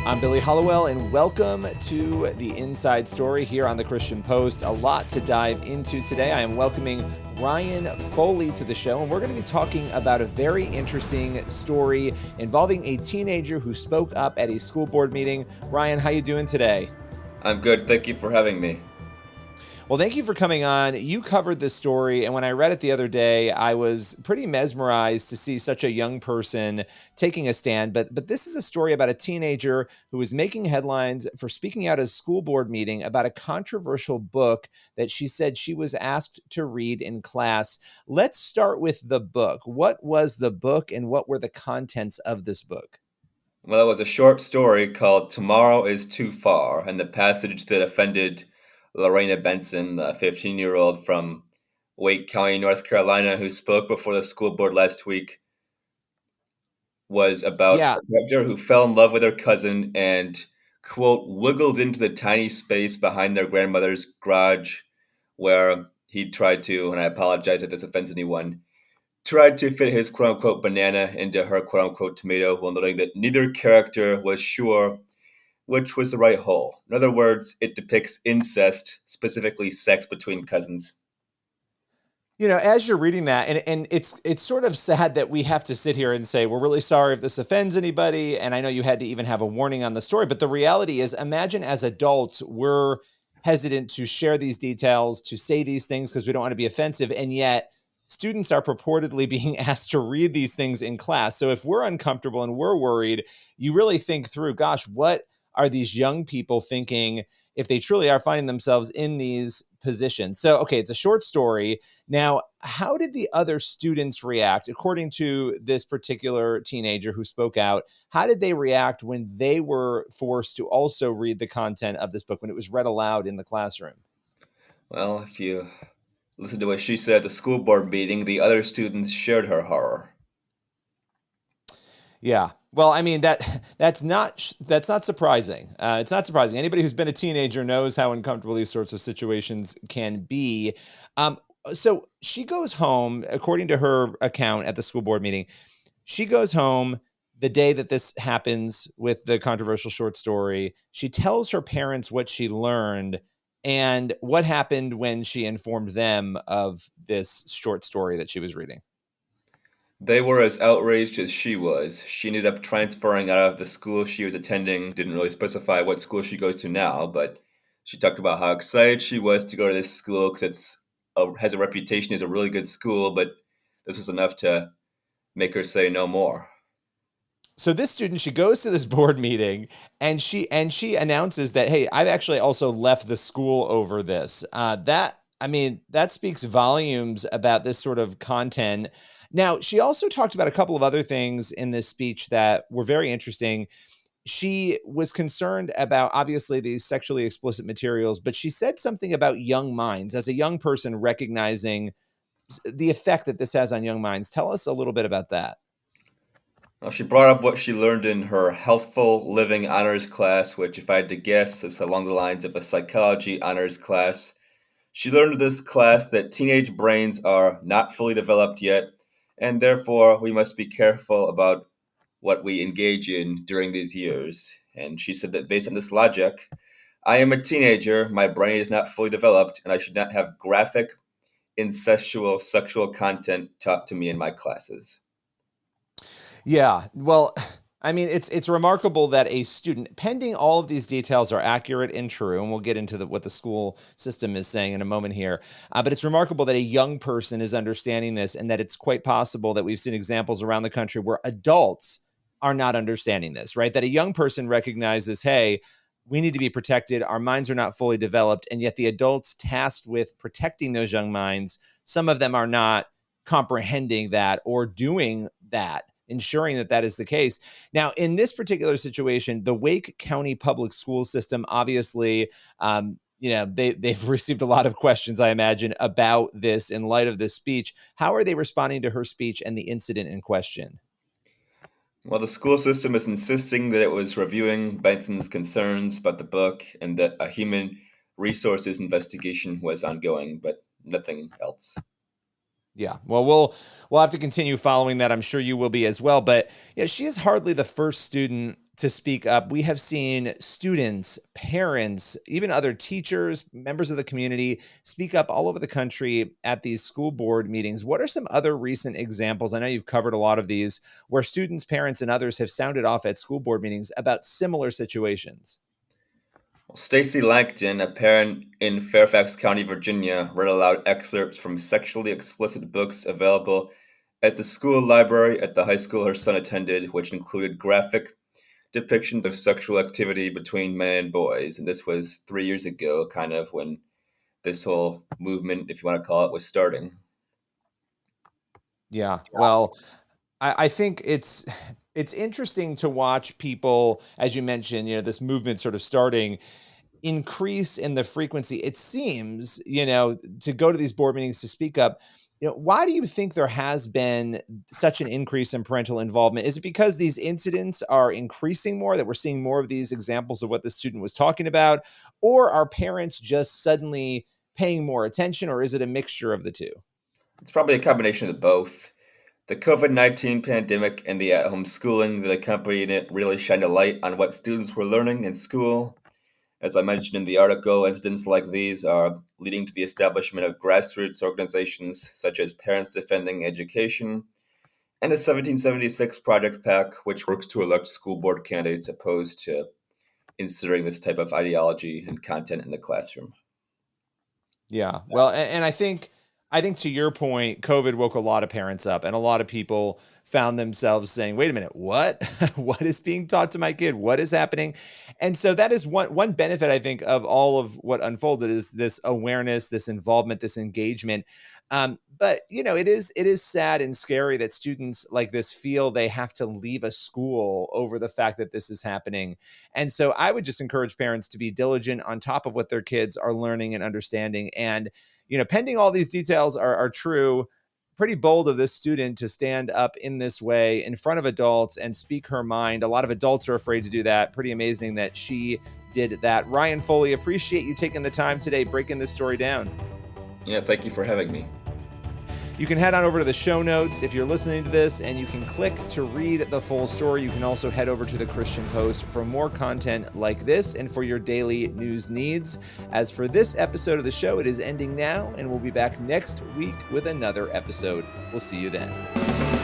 I'm Billy Hallowell, and welcome to the Inside Story here on the Christian Post. A lot to dive into today. I am welcoming Ryan Foley to the show, and we're going to be talking about a very interesting story involving a teenager who spoke up at a school board meeting. Ryan, how you doing today? I'm good. Thank you for having me. Well, thank you for coming on. You covered this story, and when I read it the other day, I was pretty mesmerized to see such a young person taking a stand. But this is a story about a teenager who was making headlines for speaking out at a school board meeting about a controversial book that she said she was asked to read in class. Let's start with the book. What was the book, and what were the contents of this book? Well, it was a short story called Tomorrow is Too Far, and the passage that offended Lorena Benson, a 15-year-old from Wake County, North Carolina, who spoke before the school board last week, was about Yeah. a character who fell in love with her cousin and, quote, wiggled into the tiny space behind their grandmother's garage where he tried to, and I apologize if this offends anyone, tried to fit his quote unquote banana into her quote unquote tomato while noting that neither character was sure which was the right hole. In other words, it depicts incest, specifically sex between cousins. You know, as you're reading that, and it's sort of sad that we have to sit here and say we're really sorry if this offends anybody. And I know you had to even have a warning on the story, but the reality is, imagine as adults we're hesitant to share these details, to say these things because we don't want to be offensive, and yet students are purportedly being asked to read these things in class. So if we're uncomfortable and we're worried, you really think through, gosh, what are these young people thinking if they truly are finding themselves in these positions? So, okay, it's a short story. Now, how did the other students react? According to this particular teenager who spoke out, how did they react when they were forced to also read the content of this book, when it was read aloud in the classroom? Well, if you listen to what she said at the school board meeting, the other students shared her horror. Yeah. Well, I mean that's not surprising. It's not surprising. Anybody who's been a teenager knows how uncomfortable these sorts of situations can be. Um, so she goes home, according to her account at the school board meeting. She goes home the day that this happens with the controversial short story. She tells her parents what she learned and what happened when she informed them of this short story that she was reading. They were as outraged as she was. She ended up transferring out of the school she was attending, didn't really specify what school she goes to now, but she talked about how excited she was to go to this school because has a reputation as a really good school, but this was enough to make her say no more. So this student, she goes to this board meeting and she announces that, hey, I've actually also left the school over this. That speaks volumes about this sort of content. Now, she also talked about a couple of other things in this speech that were very interesting. She was concerned about, obviously, these sexually explicit materials, but she said something about young minds, as a young person recognizing the effect that this has on young minds. Tell us a little bit about that. Now, she brought up what she learned in her Healthful Living honors class, which, if I had to guess, is along the lines of a psychology honors class. She learned in this class that teenage brains are not fully developed yet, and therefore we must be careful about what we engage in during these years. And she said that based on this logic, I am a teenager, my brain is not fully developed, and I should not have graphic, incestual sexual content taught to me in my classes. Yeah. Well, I mean, it's remarkable that a student, pending all of these details are accurate and true, and we'll get into what the school system is saying in a moment here. But it's remarkable that a young person is understanding this, and that it's quite possible that we've seen examples around the country where adults are not understanding this, right? That a young person recognizes, hey, we need to be protected. Our minds are not fully developed, and yet the adults tasked with protecting those young minds, some of them are not comprehending that or doing that, ensuring that that is the case. Now, in this particular situation, the Wake County public school system, obviously, they've received a lot of questions, I imagine, about this in light of this speech. How are they responding to her speech and the incident in question? Well, the school system is insisting that it was reviewing Benson's concerns about the book and that a human resources investigation was ongoing, but nothing else. Yeah, well, we'll have to continue following that. I'm sure you will be as well. But yeah, she is hardly the first student to speak up. We have seen students, parents, even other teachers, members of the community speak up all over the country at these school board meetings. What are some other recent examples? I know you've covered a lot of these where students, parents, and others have sounded off at school board meetings about similar situations. Well, Stacy Langton, a parent in Fairfax County, Virginia, read aloud excerpts from sexually explicit books available at the school library at the high school her son attended, which included graphic depictions of sexual activity between men and boys. And this was 3 years ago, kind of when this whole movement, if you want to call it, was starting. Yeah. Well, I think it's interesting to watch people, as you mentioned, this movement sort of starting increase in the frequency. It seems, to go to these board meetings to speak up. Why do you think there has been such an increase in parental involvement? Is it because these incidents are increasing more, that we're seeing more of these examples of what the student was talking about, or are parents just suddenly paying more attention, or is it a mixture of the two? It's probably a combination of the both. The COVID-19 pandemic and the at home schooling that accompanied it really shined a light on what students were learning in school. As I mentioned in the article, incidents like these are leading to the establishment of grassroots organizations such as Parents Defending Education and the 1776 Project PAC, which works to elect school board candidates opposed to inserting this type of ideology and content in the classroom. Yeah. Well, and I think to your point, COVID woke a lot of parents up, and a lot of people found themselves saying, "Wait a minute, what? What is being taught to my kid? What is happening?" And so that is one benefit, I think, of all of what unfolded, is this awareness, this involvement, this engagement. But it is sad and scary that students like this feel they have to leave a school over the fact that this is happening. And so I would just encourage parents to be diligent on top of what their kids are learning and understanding. And pending all these details are true, pretty bold of this student to stand up in this way in front of adults and speak her mind. A lot of adults are afraid to do that. Pretty amazing that she did that. Ryan Foley, appreciate you taking the time today, breaking this story down. Yeah, thank you for having me. You can head on over to the show notes if you're listening to this, and you can click to read the full story. You can also head over to the Christian Post for more content like this and for your daily news needs. As for this episode of the show, it is ending now, and we'll be back next week with another episode. We'll see you then.